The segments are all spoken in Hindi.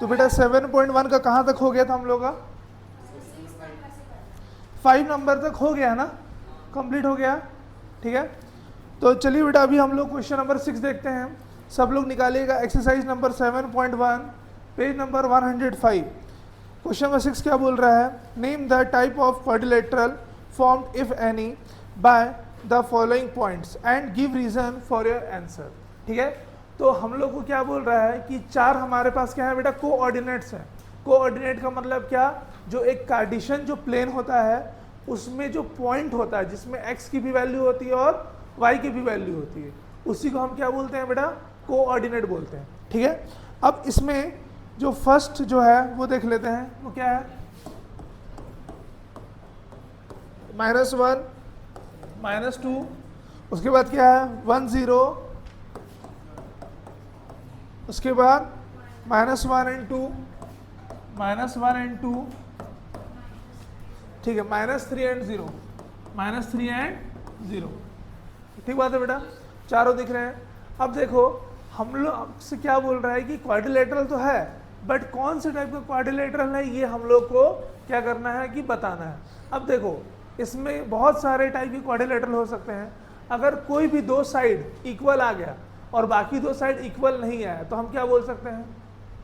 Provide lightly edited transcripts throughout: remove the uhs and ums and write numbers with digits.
तो बेटा 7.1 का कहाँ तक हो गया था हम लोग का? 5 नंबर तक हो गया ना, कंप्लीट हो गया। ठीक है, तो चलिए बेटा अभी हम लोग क्वेश्चन नंबर 6 देखते हैं। सब लोग निकालिएगा exercise number 7.1 page number 105। Question number 6 क्या बोल रहा है? Name the type of quadrilateral formed if any by the following points and give reason for your answer. ठीक है, तो हम लोग को क्या बोल रहा है कि 4 हमारे पास क्या है बेटा? कोऑर्डिनेट्स हैं। कोऑर्डिनेट का मतलब क्या? जो एक कार्टेशियन जो प्लेन होता है उसमें जो पॉइंट होता है जिसमें x की भी वैल्यू होती है और y की भी वैल्यू होती है, उसी को हम क्या बोलते हैं बेटा? कोऑर्डिनेट बोलते हैं। ठीक है, अब इसमें जो फर्स्ट जो है वो देख लेते हैं, वो क्या है? -1 -2, उसके बाद क्या है? 1 0, उसके बाद -1 and 2, -1 and 2, ठीक है, -3 and 0, -3 and 0। ठीक बात है बेटा, चारों दिख रहे हैं। अब देखो हम लोग से क्या बोल रहा है कि क्वाड्रिलेटरल तो है, बट कौन से टाइप का क्वाड्रिलेटरल है ये हम लोग को क्या करना है कि बताना है। अब देखो इसमें बहुत सारे टाइप के क्वाड्रिलेटरल हो सकते हैं। अगर कोई भी 2 साइड इक्वल आ गया और बाकी 2 साइड इक्वल नहीं आया तो हम क्या बोल सकते हैं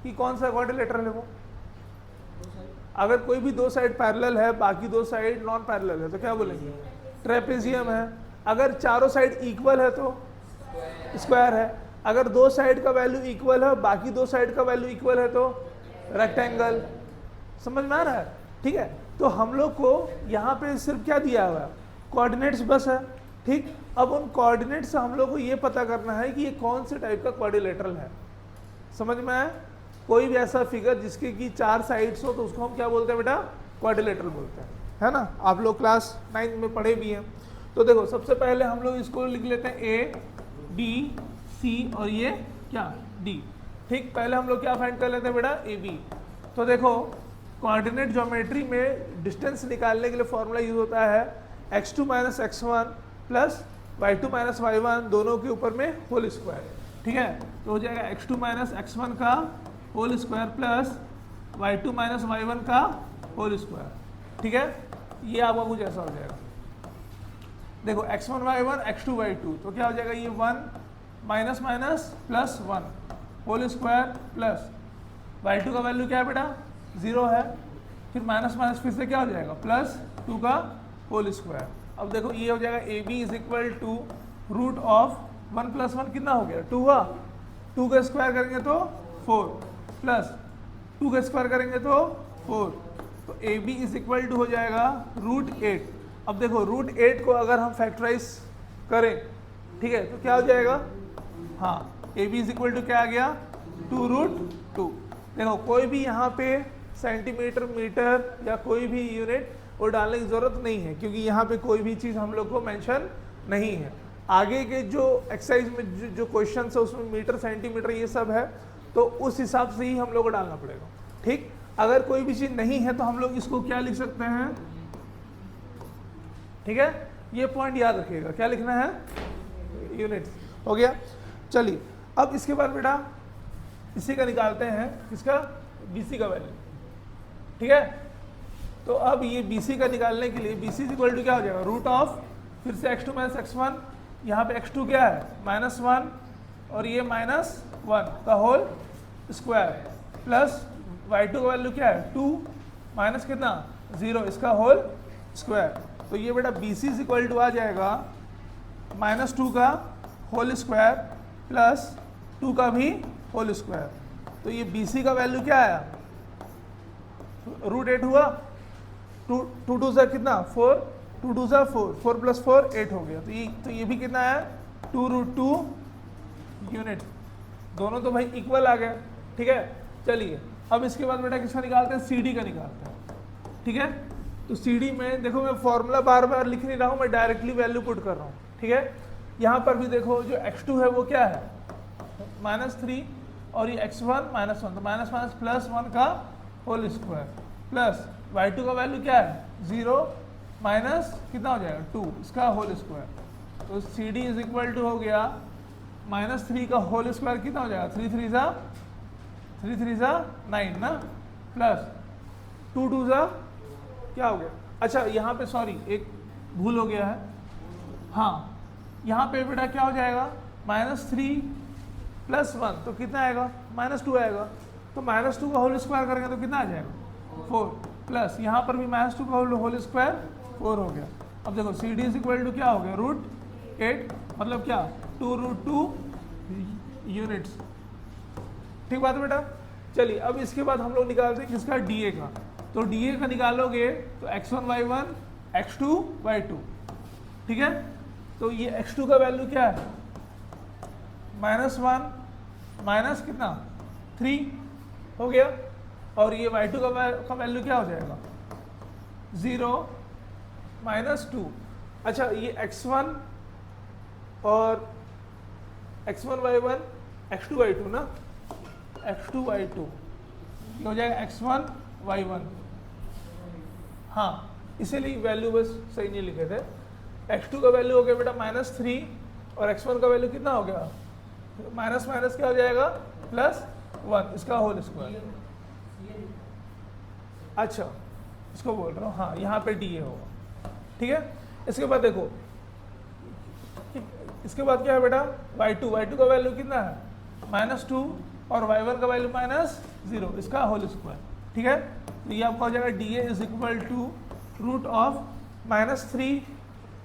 कि कौन सा क्वाड्रिलेटरल है वो? अगर कोई भी 2 साइड पैरेलल है बाकी 2 साइड नॉन पैरेलल है तो क्या बोलेंगे? ट्रेपेजियम है। अगर चारों साइड इक्वल है तो स्क्वायर है। अगर 2 साइड का वैल्यू इक्वल है बाकी 2 साइड का वैल्यू इक्वल है तो रेक्टेंगल। समझ में आ रहा है? ठीक है, तो हम लोग को यहाँ पे सिर्फ क्या दिया हुआ है? कोऑर्डिनेट्स बस है। ठीक, अब उन कोऑर्डिनेट से हम लोग को ये पता करना है कि ये कौन से टाइप का क्वाड्रिलेटरल है। समझ में आया? कोई भी ऐसा फिगर जिसके की 4 साइड्स हो तो उसको हम क्या बोलते हैं बेटा? क्वाड्रिलेटरल बोलते हैं, है ना? आप लोग क्लास 9 में पढ़े भी हैं। तो देखो सबसे पहले हम लोग इसको लिख लेते हैं A B C और ये क्या D। ठीक, पहले हम लोग क्या फाइंड कर लेते हैं बेटा? AB। तो देखो कोऑर्डिनेट ज्योमेट्री में डिस्टेंस निकालने के लिए फॉर्मूला यूज होता है x2 - x1 plus y2 - y1 दोनों के ऊपर में होल स्क्वायर। ठीक है, तो हो जाएगा x2 - x1 का whole square plus y2 - y1 का होल स्क्वायर। ठीक है, ये आपका कुछ ऐसा हो जाएगा। देखो x1 y1 x2 y2 तो क्या हो जाएगा? ये 1 minus minus plus 1 whole square plus y2 का वैल्यू क्या है बेटा? 0 है। फिर माइनस माइनस फिर से क्या हो जाएगा? प्लस 2 का होल स्क्वायर। अब देखो ये हो जाएगा AB is equal to root of 1 + 1 कितना हो गया? 2 हुआ। 2 का स्क्वायर करेंगे तो 4 प्लस 2 का स्क्वायर करेंगे तो 4, तो AB इज इक्वल टू हो जाएगा √8। अब देखो √8 को अगर हम फैक्टराइज करें, ठीक है, तो क्या हो जाएगा? हाँ, AB इज इक्वल टू क्या आ गया? 2√2। देखो कोई भी यहाँ पे सेंटीमीटर मीटर या कोई भी यूनिट वो डालने की ज़रूरत नहीं है क्योंकि यहाँ पे कोई भी चीज़ हम लोग को मेंशन नहीं है। आगे के जो एक्सरसाइज में जो क्वेश्चन है उसमें मीटर सेंटीमीटर ये सब है, तो उस हिसाब से ही हम लोग को डालना पड़ेगा। ठीक, अगर कोई भी चीज़ नहीं है तो हम लोग इसको क्या लिख सकते हैं? ठीक है, ये पॉइंट याद रखिएगा, क्या लिखना है? यूनिट। हो गया। चलिए अब इसके बाद बेटा इसी का निकालते हैं, किसका? BC का वैल्यू। ठीक है, तो अब ये BC का निकालने के लिए BC इक्वल टू क्या हो जाएगा? रूट ऑफ फिर से x2 - x1, यहाँ पे x2 क्या है? -1 और ये -1 का होल स्क्वायर प्लस y2 का वैल्यू क्या है? 2 माइनस कितना? 0 इसका होल स्क्वायर। तो ये बेटा BC इक्वल टू आ जाएगा -2 का होल स्क्वायर प्लस 2 का भी होल स्क्वायर। तो ये BC का वैल्यू क्या आया? √8 हुआ। 2 2 ज़ा कितना? 4, 2 2 ज़ा 4, 4 + 4 8 हो गया। तो ये भी कितना है? 2√2 यूनिट। दोनों तो भाई इक्वल आ गए। ठीक है, चलिए अब इसके बाद बेटा किसका निकालते हैं? CD का निकालते हैं। ठीक है, तो CD में देखो मैं फॉर्मूला बार बार लिख नहीं रहा हूँ, मैं डायरेक्टली वैल्यू पुट कर रहा हूँ। ठीक है, यहाँ पर भी देखो जो x2 है वो क्या है? -3 और ये x1 -1 तो माइनस माइनस प्लस 1 का होल स्क्वायर प्लस y2 का वैल्यू क्या है? 0 माइनस कितना हो जाएगा? 2 इसका होल स्क्वायर। तो CD इज इक्वल टू हो गया -3 का होल स्क्वायर कितना हो जाएगा? 3 3 ज़ा 3 3 ज़ा 9 ना, प्लस 2 2 ज़ा क्या हो गया, अच्छा यहाँ पे सॉरी एक भूल हो गया है, हाँ यहाँ पे बेटा क्या हो जाएगा, -3 + 1 तो कितना आएगा, -2 आएगा, तो -2 का होल स्क्वायर करेंगे तो कितना आ जाएगा 4, प्लस यहाँ पर भी -2 का होल स्क्वायर 4 हो गया। अब देखो सी डी = क्या हो गया, √8 मतलब क्या 2√2 यूनिट्स। ठीक बात है बेटा। चलिए अब इसके बाद हम लोग निकालते हैं किसका, डी ए का। तो डी ए का निकालोगे तो x1 y1 x2 y2, ठीक है। तो ये x2 का वैल्यू क्या है, -1 माइनस कितना 3 हो गया, और ये y2 का वैल्यू क्या हो जाएगा 0 -2। अच्छा ये x1 और x1 y1 x2 y2 ना, x2 y2 ये हो जाएगा x1 y1, हाँ इसीलिए वैल्यू बस सही नहीं लिखे थे। x2 का वैल्यू हो गया बेटा -3 और x1 का वैल्यू कितना हो गया, माइनस माइनस क्या हो जाएगा +1, इसका होल स्क्वायर। अच्छा इसको बोल रहा हूँ, हाँ यहाँ पे डी ए होगा, ठीक है। इसके बाद देखो, इसके बाद क्या है बेटा y2 का वैल्यू कितना है -2 और y1 का वैल्यू -0, इसका होल स्क्वायर, ठीक है। तो ये आपका हो जाएगा डी ए = √3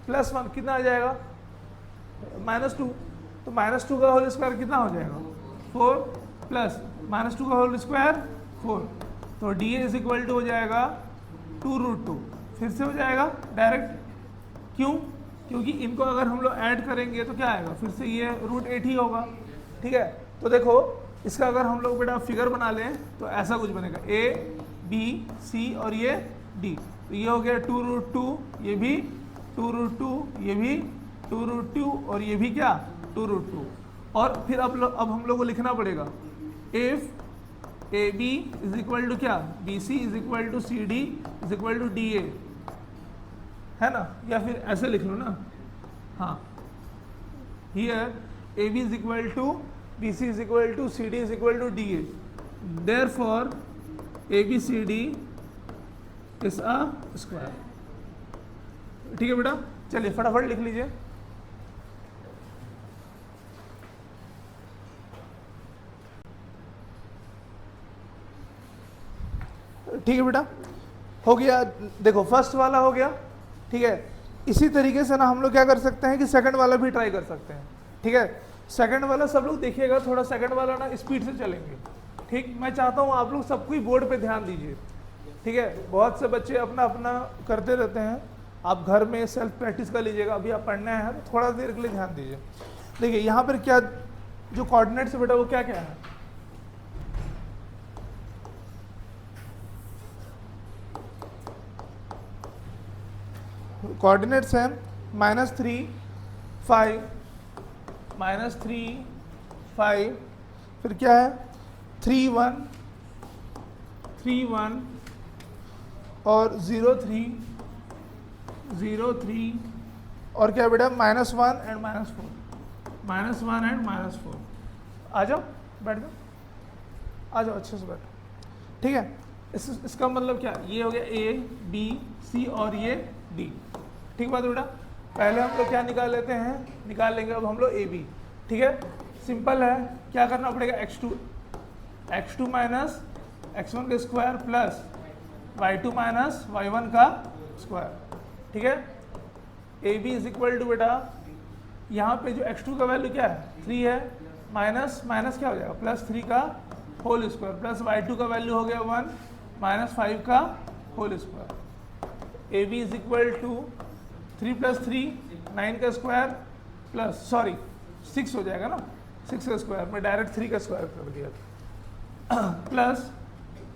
+ 1 कितना आ जाएगा -2, तो -2 का होल स्क्वायर कितना हो जाएगा 4 प्लस -2 का होल स्क्वायर 4, तो डी ए = हो जाएगा 2√2, फिर से हो जाएगा डायरेक्ट, क्यों, क्योंकि इनको अगर हम लोग ऐड करेंगे तो क्या आएगा, फिर से ये √8 ही होगा, ठीक है। तो देखो इसका अगर हम लोग बेटा फिगर बना लें तो ऐसा कुछ बनेगा, A B C और ये D, तो ये हो गया 2√2, ये भी 2√2, ये भी 2√2 और ये भी क्या 2√2। और फिर अब हम लोग को लिखना पड़ेगा इफ AB = क्या BC = CD = DA, है ना, या फिर ऐसे लिख लो ना, हाँ here AB = BC = CD = DA, therefore ABCD is a square। ठीक है बेटा, चलिए फटाफट लिख लीजिए। ठीक है बेटा, हो गया, देखो फर्स्ट वाला हो गया, ठीक है। इसी तरीके से ना हम लोग क्या कर सकते हैं कि सेकंड वाला भी ट्राई कर सकते हैं, ठीक है। सेकंड वाला सब लोग देखिएगा, थोड़ा सेकंड वाला ना स्पीड से चलेंगे, ठीक। मैं चाहता हूँ आप लोग सबको ही बोर्ड पे ध्यान दीजिए, ठीक है। बहुत से बच्चे अपना अपना करते रहते हैं, आप घर में सेल्फ प्रैक्टिस कर लीजिएगा, अभी आप पढ़ना है तो थोड़ा देर के लिए ध्यान दीजिए। देखिए यहाँ पर क्या जो कोऑर्डिनेट्स है बेटा वो क्या क्या है, कोऑर्डिनेट्स हैं -3 5 -3 5, फिर क्या है 3 1 3 1 और 0 3 0 3 और क्या बेटा -1 एंड -4 -1 एंड -4। आ जाओ बैठ जाओ, आ जाओ अच्छे से बैठो, ठीक है। इसका मतलब क्या, ये हो गया A B C और ये D, ठीक बात बेटा। पहले हम लोग क्या निकाल लेते हैं, निकाल लेंगे अब हम लोग AB, ठीक है। सिंपल है, क्या करना पड़ेगा x2 माइनस x1 का square plus y2 minus y1 का स्क्वायर, ठीक है। AB = बेटा यहाँ पे जो x2 का वैल्यू क्या है 3 है, माइनस माइनस क्या हो जाएगा +3 का होल स्क्वायर, प्लस y2 का वैल्यू हो गया 1 -5 का होल स्क्वायर। AB = 3 + 3 9 का स्क्वायर प्लस 6 हो जाएगा ना, 6 का स्क्वायर, मैं डायरेक्ट 3 का स्क्वायर कर दिया, प्लस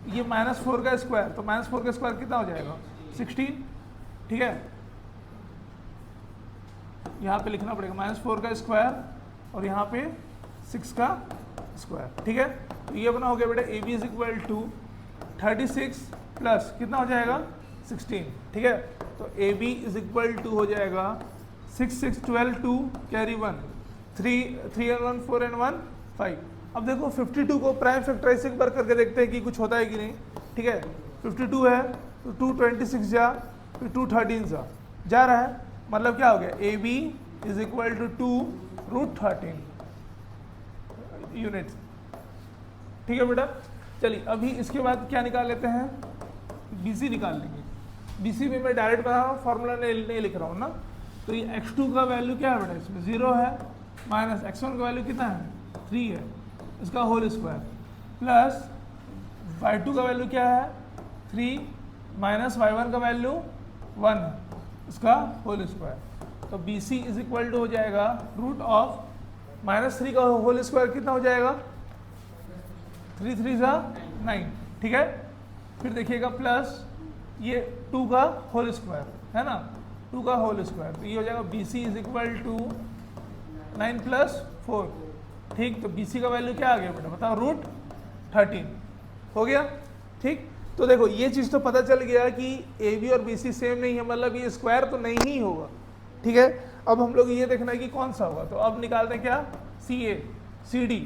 ये -4 का स्क्वायर, तो -4 का स्क्वायर कितना हो जाएगा 16, ठीक है। यहाँ पे लिखना पड़ेगा -4 का स्क्वायर और यहाँ पे 6 का स्क्वायर, ठीक है। तो ये अपना हो गया बेटा AB = 36 प्लस कितना हो जाएगा 16, ठीक है। तो AB = हो जाएगा 6 6 12 2 कैरी 1 3 3 and 1 4 and 1 5, अब देखो 52 को प्राइम फैक्टराइज एक बार करके देखते हैं कि कुछ होता है कि नहीं। ठीक है, 52 है तो 226 जा, फिर 213 जा रहा है, मतलब क्या हो गया, A B is equal to 2√13 units. ठीक है बेटा, चलिए अभी इसके बाद क्या निकाल लेते हैं, BC निकाल लेंगे। BC में मैं डायरेक्ट बना रहा हूँ, फॉर्मूला नहीं लिख रहा हूँ ना। तो ये x2 का वैल्यू क्या है बेटा, इसमें 0 है, माइनस x1 का वैल्यू कितना है 3 है, इसका होल स्क्वायर, प्लस y2 का वैल्यू क्या है 3, माइनस y1 का वैल्यू 1 है, इसका होल स्क्वायर। तो BC इज इक्वल टू हो जाएगा रूट ऑफ -3 का होल स्क्वायर कितना हो जाएगा 3 3 जा 9। ठीक है, फिर देखिएगा प्लस ये 2 का होल स्क्वायर है ना, 2 का होल स्क्वायर, तो ये हो जाएगा BC इज इक्वल टू 9 + 4। ठीक, तो BC का वैल्यू क्या आ गया बेटा बताओ, √13 हो गया। ठीक, तो देखो ये चीज़ तो पता चल गया कि AB और BC सेम नहीं है, मतलब ये स्क्वायर तो नहीं ही होगा। ठीक है, अब हम लोग ये देखना है कि कौन सा होगा, तो अब निकालते हैं क्या, CA CD,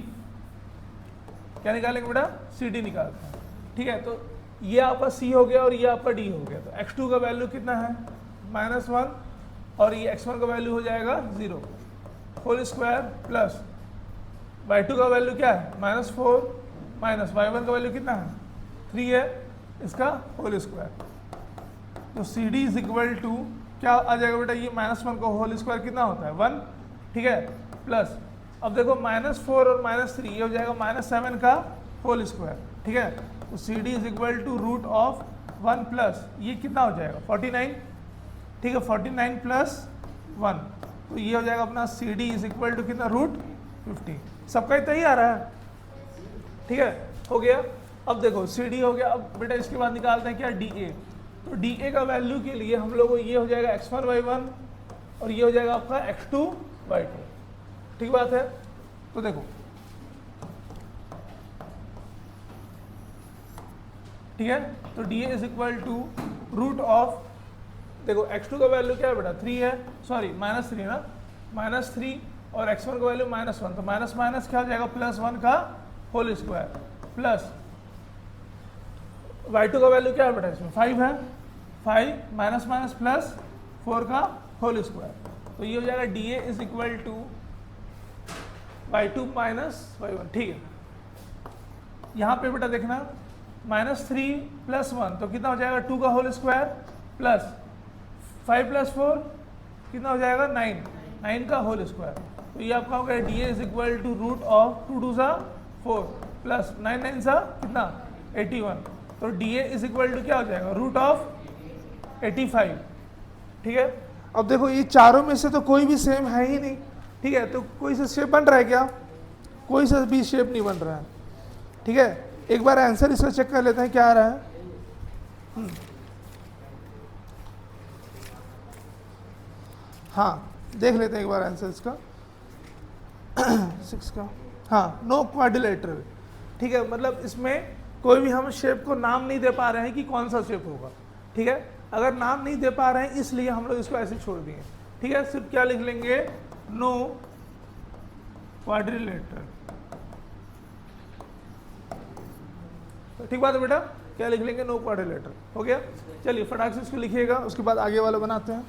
क्या निकालेंगे बेटा, CD निकालते हैं। ठीक है, तो ये आपका C हो गया और ये आपका D हो गया। तो x2 का वैल्यू कितना है -1 और ये x1 का वैल्यू हो जाएगा 0 होल स्क्वायर, प्लस y2 का वैल्यू क्या है -4, माइनस y1 का वैल्यू कितना है 3 है, इसका होल स्क्वायर। तो CD इज इक्वल टू क्या आ जाएगा बेटा, ये -1 का होल स्क्वायर कितना होता है 1। ठीक है, प्लस अब देखो -4 और -3 ये हो जाएगा -7 का होल स्क्वायर। ठीक है, तो CD is equal to root of 1 plus ये कितना हो जाएगा 49। ठीक है, 49 + 1, तो ये हो जाएगा अपना CD इज इक्वल टू कितना √50। सबका इतना ही आ रहा है। ठीक है, हो गया। अब देखो CD हो गया, अब बेटा इसके बाद निकालते हैं क्या DA। तो DA का वैल्यू के लिए हम लोग को ये हो जाएगा x1 y1 और ये हो जाएगा आपका x2 y2। ठीक बात है, तो देखो ठीक है, तो DA is equal to root of, देखो x2 का वैल्यू क्या है बेटा 3 है, सॉरी -3 ना, -3 और x1 का वैल्यू -1, तो माइनस माइनस क्या हो जाएगा +1 का होल स्क्वायर, प्लस y2 का वैल्यू क्या है बेटा इसमें 5 है, 5 माइनस माइनस प्लस 4 का होल स्क्वायर। तो ये हो जाएगा DA is equal to y2 - y1। ठीक है, यहाँ पे बेटा देखना -3 + 1 तो कितना हो जाएगा 2 का होल स्क्वायर, प्लस 5 + 4 कितना हो जाएगा 9 का होल स्क्वायर। तो ये आपका हो गया DA is equal to root of 2 2 4 plus 9 9 कितना 81। तो DA इज इक्वल टू क्या हो जाएगा रूट ऑफ 85। ठीक है, अब देखो ये चारों में से तो कोई भी सेम है ही नहीं। ठीक है, तो कोई सा शेप बन रहा है क्या, कोई सा भी शेप नहीं बन रहा है। ठीक है, एक बार आंसर इसका चेक कर लेते हैं क्या आ रहा है। हाँ देख लेते हैं एक बार आंसर इसका 6 का। हाँ, नो क्वाड्रिलेटरल। ठीक है, मतलब इसमें कोई भी हम शेप को नाम नहीं दे पा रहे हैं कि कौन सा शेप होगा। ठीक है, अगर नाम नहीं दे पा रहे हैं इसलिए हम लोग इसको ऐसे छोड़ दिए। ठीक है, सिर्फ क्या लिख लेंगे, नो क्वाड्रिलेटरल। तो ठीक बात है बेटा, क्या लिख लेंगे, नो क्वाड्रिलेटरल। हो गया, चलिए फटाक से इसको लिखिएगा, उसके बाद आगे वाला बनाते हैं।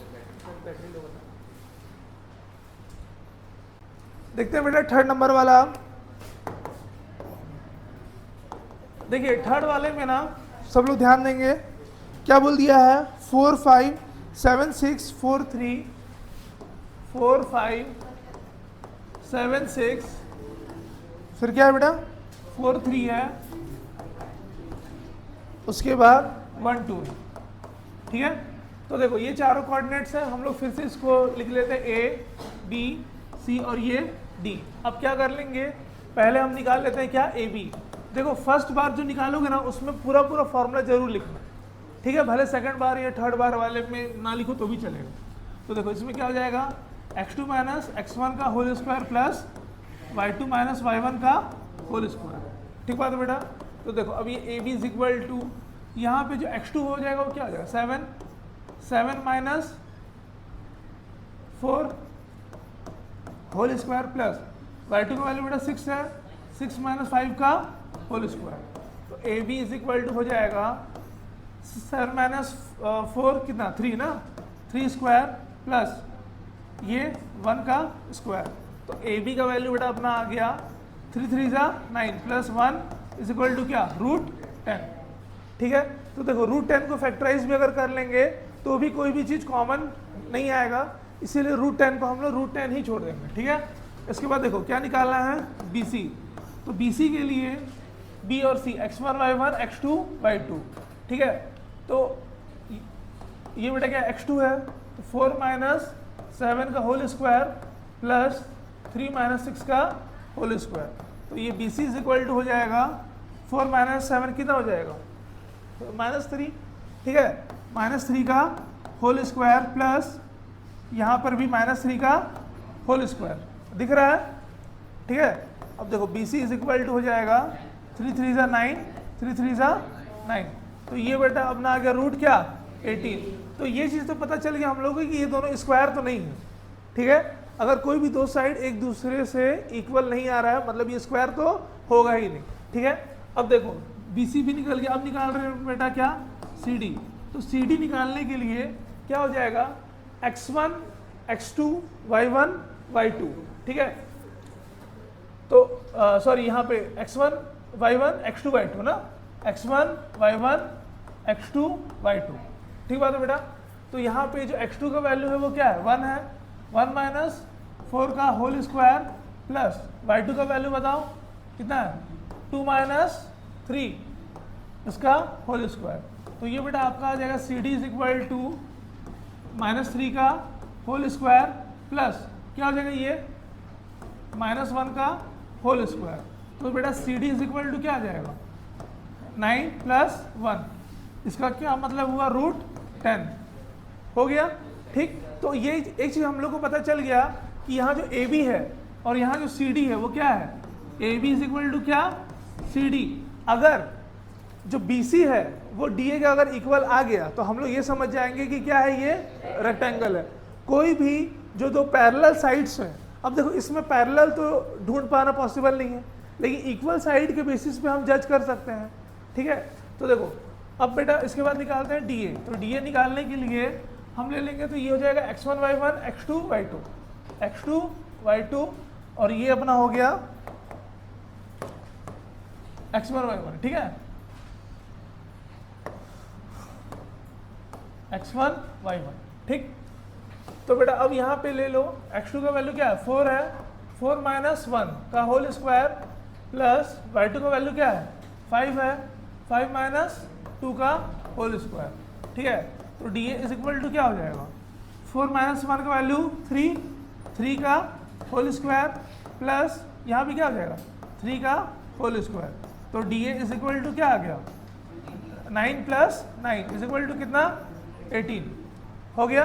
देखते हैं बेटा थर्ड नंबर वाला। देखिए थर्ड वाले में ना सब लोग ध्यान देंगे, क्या बोल दिया है 4 5 7 6 4 3 4 5 7 6, फिर क्या है बेटा 4 3 है, उसके बाद 1 2 है। ठीक है, तो देखो ये चारों कोऑर्डिनेट्स हैं, हम लोग फिर से इसको लिख लेते हैं A B C और ये D। अब क्या कर लेंगे, पहले हम निकाल लेते हैं क्या AB। देखो फर्स्ट बार जो निकालोगे ना उसमें पूरा पूरा फॉर्मूला जरूर लिखना। ठीक है, भले सेकंड बार या थर्ड बार वाले में ना लिखो तो भी चलेगा। तो देखो इसमें क्या हो जाएगा x2 - x1 का whole square plus y2 - y1 का होल स्क्वायर। ठीक बात है बेटा, तो देखो अब ये AB इज इक्वल टू, यहाँ पे जो x2 हो जाएगा वो क्या हो जाएगा 7 minus 4 whole square plus y2 का वैल्यू बेटा 6 है, 6 माइनस 5 का होल स्क्वायर। तो A B is equal to हो जाएगा 7 माइनस 4 कितना 3 ना, 3 स्क्वायर प्लस ये 1 का स्क्वायर। तो ए बी का वैल्यू बेटा अपना आ गया 3 3 जा 9 प्लस 1 इज इक्वल टू क्या रूट 10। ठीक है, तो देखो रूट 10 को फैक्टराइज भी अगर कर लेंगे तो भी कोई भी चीज़ कॉमन नहीं आएगा, इसीलिए रूट 10 को हम लोग रूट 10 ही छोड़ देंगे। ठीक है, इसके बाद देखो क्या निकालना है बी सी। तो बी सी के लिए बी और सी x1 y1 x2 y2। ठीक है, तो ये बेटा क्या x2 है, तो 4 माइनस 7 का होल स्क्वायर प्लस 3 माइनस 6 का होल स्क्वायर। तो ये B C is equal to हो जाएगा 4 माइनस 7 कितना हो जाएगा -3। ठीक है, -3 का होल स्क्वायर प्लस यहाँ पर भी -3 का होल स्क्वायर दिख रहा है। ठीक है, अब देखो B C is equal to हो जाएगा 3 3 जा 9 3 3 जा 9। तो ये बेटा अपना आ गया रूट क्या 18। तो ये चीज़ तो पता चल गया हम लोगों को कि ये दोनों स्क्वायर तो नहीं है। ठीक है, अगर कोई भी दो साइड एक दूसरे से इक्वल नहीं आ रहा है मतलब ये स्क्वायर तो होगा ही नहीं। ठीक है, अब देखो बी सी भी निकल गया, अब निकाल रहे हैं बेटा क्या सी डी। तो सी डी निकालने के लिए क्या हो जाएगा x1 x2 y1 y2। ठीक है, तो सॉरी यहाँ पे x1 y1 x2 y2 ना, x1 y1 x2 y2। ठीक बात है बेटा। तो यहाँ पे जो x2 का वैल्यू है वो क्या है 1 है, 1 माइनस 4 का होल स्क्वायर प्लस y2 का वैल्यू बताओ कितना है 2 माइनस 3 इसका होल स्क्वायर। तो ये बेटा आपका आ जाएगा C D is equal to -3 का होल स्क्वायर प्लस क्या हो जाएगा ये -1 का होल स्क्वायर। तो बेटा C D is equal to क्या आ जाएगा 9 प्लस 1, इसका क्या मतलब हुआ रूट 10 हो गया। ठीक, तो ये एक चीज़ हम लोग को पता चल गया कि यहाँ जो ए बी है और यहाँ जो सी डी है वो क्या है A B is equal to क्या सी डी। अगर जो बी सी है वो डी ए का अगर इक्वल आ गया तो हम लोग ये समझ जाएंगे कि क्या है ये रेक्टेंगल है। कोई भी जो दो पैरेलल साइड्स हैं, अब देखो इसमें पैरेलल तो ढूंढ पाना पॉसिबल नहीं है लेकिन इक्वल साइड के बेसिस पे हम जज कर सकते हैं। ठीक है, तो देखो अब बेटा इसके बाद निकालते हैं डी ए। तो डी ए निकालने के लिए हम ले लेंगे तो ये हो जाएगा x1 y1 x2 y2 x2 y2 और ये अपना हो गया x1 y1। ठीक है, x1 y1। ठीक, तो बेटा अब यहाँ पे ले लो x2 का वैल्यू क्या है 4 है, 4 माइनस 1 का होल स्क्वायर प्लस y2 का वैल्यू क्या है 5 है, 5 माइनस 2 का होल स्क्वायर। ठीक है, तो D A is equal to क्या हो जाएगा 4 माइनस 1 का वैल्यू 3, 3 का होल स्क्वायर प्लस यहाँ भी क्या हो जाएगा 3 का होल स्क्वायर। तो D A is equal to क्या आ गया 9 प्लस 9 इज इक्वल टू कितना 18 हो गया।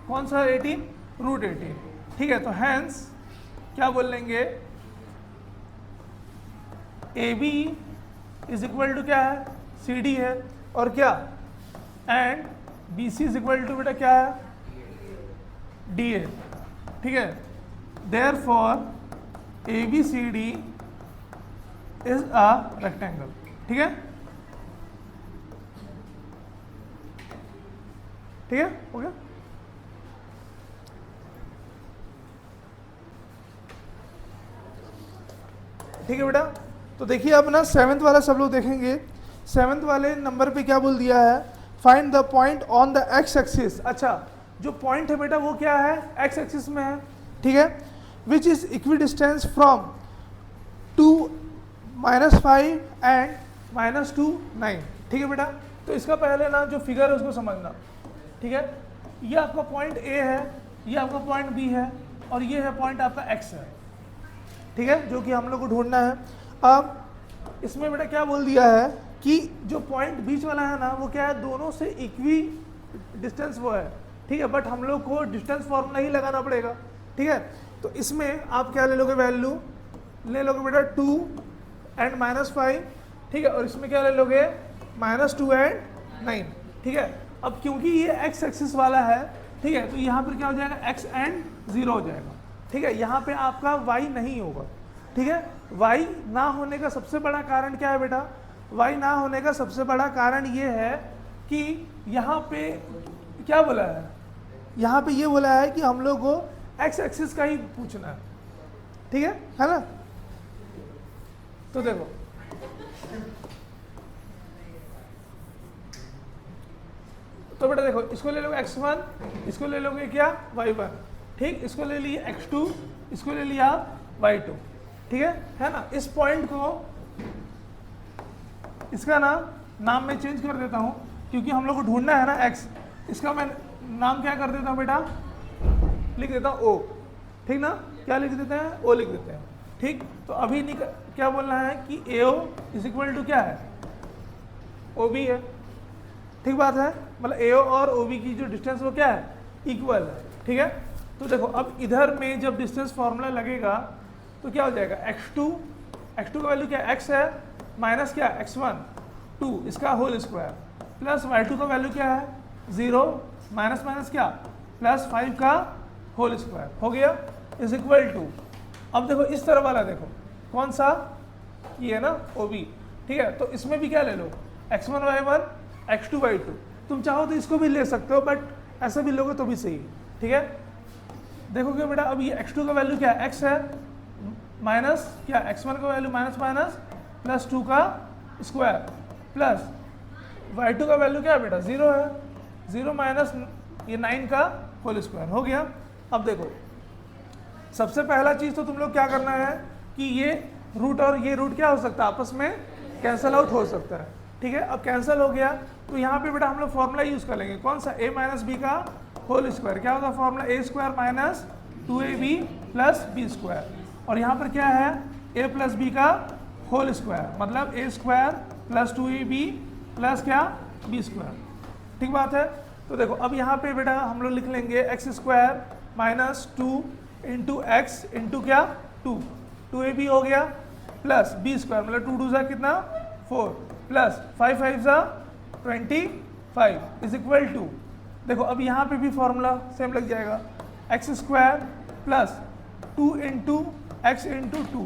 कौन सा 18 रूट 18। ठीक है, तो हैंस क्या बोल लेंगे A B is equal to क्या है सी डी है और क्या and B C is equal to बेटा क्या है डी ए। ठीक है, therefore A B C D is a rectangle. ठीक है, ठीक है हो गया। ठीक है बेटा, तो देखिए अब ना 7th वाला सब लोग देखेंगे। 7th वाले नंबर पे क्या बोल दिया है find the point on the x axis. अच्छा, जो पॉइंट है बेटा वो क्या है एक्स एक्सिस में है। ठीक है, which is equi distance from 2 -5 and -2 9। ठीक है बेटा, तो इसका पहले ना जो फिगर है उसको समझना। ठीक है, ये आपका पॉइंट ए है, ये आपका पॉइंट बी है और ये है पॉइंट आपका एक्स है। ठीक है, जो कि हम लोग को ढूंढना है। अब इसमें बेटा क्या बोल दिया है कि जो पॉइंट बीच वाला है ना वो क्या है दोनों से इक्वी डिस्टेंस वो है। ठीक है, बट हम लोग को डिस्टेंस फॉर्मूला ही लगाना पड़ेगा। ठीक है, तो इसमें आप क्या ले लोगे वैल्यू ले लोगे बेटा 2 एंड -5। ठीक है, और इसमें क्या ले लोगे -2 एंड 9। ठीक है, अब क्योंकि ये एक्स एक्सिस वाला है ठीक है, तो यहाँ पर क्या हो जाएगा x एंड 0 हो जाएगा। ठीक है, यहाँ पे आपका y नहीं होगा। ठीक है, y ना होने का सबसे बड़ा कारण क्या है बेटा? y ना होने का सबसे बड़ा कारण ये है कि यहाँ पे क्या बोला है, यहाँ पे ये बोला है कि हम लोग को x एक्सिस का ही पूछना है, ठीक है ना? तो देखो तो बेटा देखो, इसको ले लोगे x1, इसको ले लोगे क्या y1, ठीक, इसको ले लिए x2, इसको ले लिया y2, ठीक है ना? इस पॉइंट को इसका नाम मैं चेंज कर देता हूँ क्योंकि हम लोग को ढूंढना है ना x, इसका मैं नाम क्या कर देता हूँ बेटा, लिख देता हूँ o, ठीक ना? क्या लिख देते हैं? o लिख देते हैं, ठीक। तो अभी क्या बोलना है कि AO इज इक्वल टू क्या है, OB है, ठीक बात है, मतलब AO और OB की जो डिस्टेंस वो क्या है, इक्वल है, ठीक है। तो देखो अब इधर में जब डिस्टेंस फॉर्मूला लगेगा तो क्या हो जाएगा, x2 का वैल्यू क्या x है, माइनस क्या x1 2 इसका होल स्क्वायर, प्लस y2 का वैल्यू क्या है 0 माइनस माइनस क्या प्लस 5 का होल स्क्वायर, हो गया, इज इक्वल टू, अब देखो इस तरफ वाला देखो कौन सा, ये है ना OB, ठीक है। तो इसमें भी क्या ले लो, x1 y1 x2 y2, तुम चाहो तो इसको भी ले सकते हो बट ऐसा भी लोगे तो भी सही, ठीक है। देखोगे बेटा अब ये x2 का वैल्यू क्या है, x है, माइनस क्या x1 का वैल्यू माइनस माइनस प्लस 2 का स्क्वायर, प्लस y2 का वैल्यू क्या है बेटा 0 है, 0 माइनस ये 9 का होल स्क्वायर, हो गया। अब देखो सबसे पहला चीज़ तो तुम लोग क्या करना है कि ये रूट और ये रूट क्या हो सकता है, आपस में कैंसल आउट हो सकता है, ठीक है। अब कैंसिल हो गया तो यहाँ पे बेटा हम लोग फॉर्मूला यूज़ कर लेंगे, कौन सा, a माइनस बी का होल स्क्वायर, क्या होगा formula, a square minus 2ab plus B square, और यहाँ पर क्या है a प्लस बी का होल स्क्वायर, मतलब a square plus 2ab plus क्या बी स्क्वायर, ठीक बात है। तो देखो अब यहाँ पे बेटा हम लोग लिख लेंगे x square minus 2 into x into क्या 2ab हो गया, प्लस बी स्क्वायर मतलब 2 2 सा कितना 4 प्लस 5 5 सा 25 इज इक्वल टू, देखो अब यहाँ पे भी फॉर्मूला सेम लग जाएगा, x square plus 2 into x into 2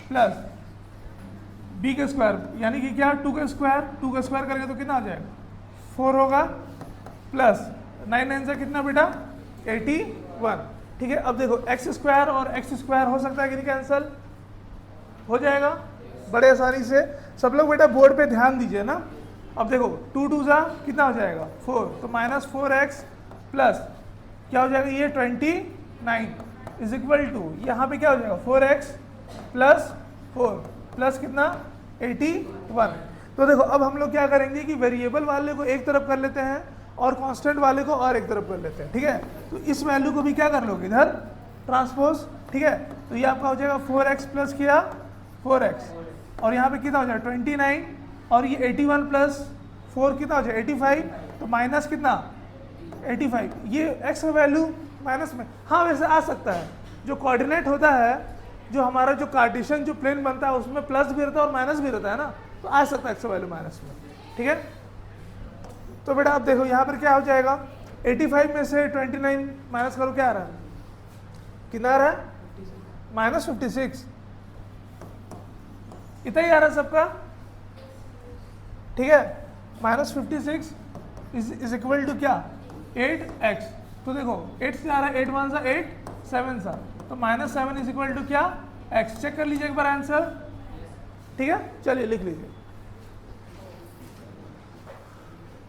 plus B का स्क्वायर यानी कि क्या 2 का स्क्वायर करेंगे तो कितना आ जाएगा 4 होगा, प्लस 9 9 से कितना बेटा 81, ठीक है। अब देखो एक्स स्क्वायर और एक्स स्क्वायर हो सकता है कि नहीं कैंसल हो जाएगा बड़े आसानी से, सब लोग बेटा बोर्ड पे ध्यान दीजिए ना। अब देखो 2 2 सा कितना हो जाएगा 4, तो माइनस 4x प्लस क्या हो जाएगा ये 29 इज इक्वल टू, यहाँ पे क्या हो जाएगा 4x प्लस 4 प्लस कितना 81। तो देखो अब हम लोग क्या करेंगे कि वेरिएबल वाले को एक तरफ कर लेते हैं और कांस्टेंट वाले को और एक तरफ कर लेते हैं, ठीक है। तो इस वैल्यू को भी क्या कर लोगे इधर ट्रांसपोज, ठीक है। तो ये आपका हो जाएगा 4x प्लस किया 4x और यहाँ पे कितना हो जाएगा 29 और ये 81 प्लस 4 कितना हो जाएगा 85, तो माइनस कितना 85, ये x का वैल्यू माइनस में, हाँ वैसे आ सकता है, जो कोऑर्डिनेट होता है जो हमारा जो कार्टेशियन जो प्लेन बनता है उसमें प्लस भी रहता है और माइनस भी रहता है ना, तो आ सकता है x का वैल्यू माइनस में, ठीक है। तो बेटा आप देखो यहाँ पर क्या हो जाएगा 85 में से 29 माइनस करो क्या आ रहा है, कितना आ रहा है -56, इतना ही आ रहा है सबका, ठीक है। -56 इज इक्वल टू क्या 8x, तो देखो 8 से आ रहा है 8 1 सा 8 7 सा, तो -7 इज इक्वल टू क्या x, चेक कर लीजिए एक बार आंसर, ठीक है। चलिए लिख लीजिए।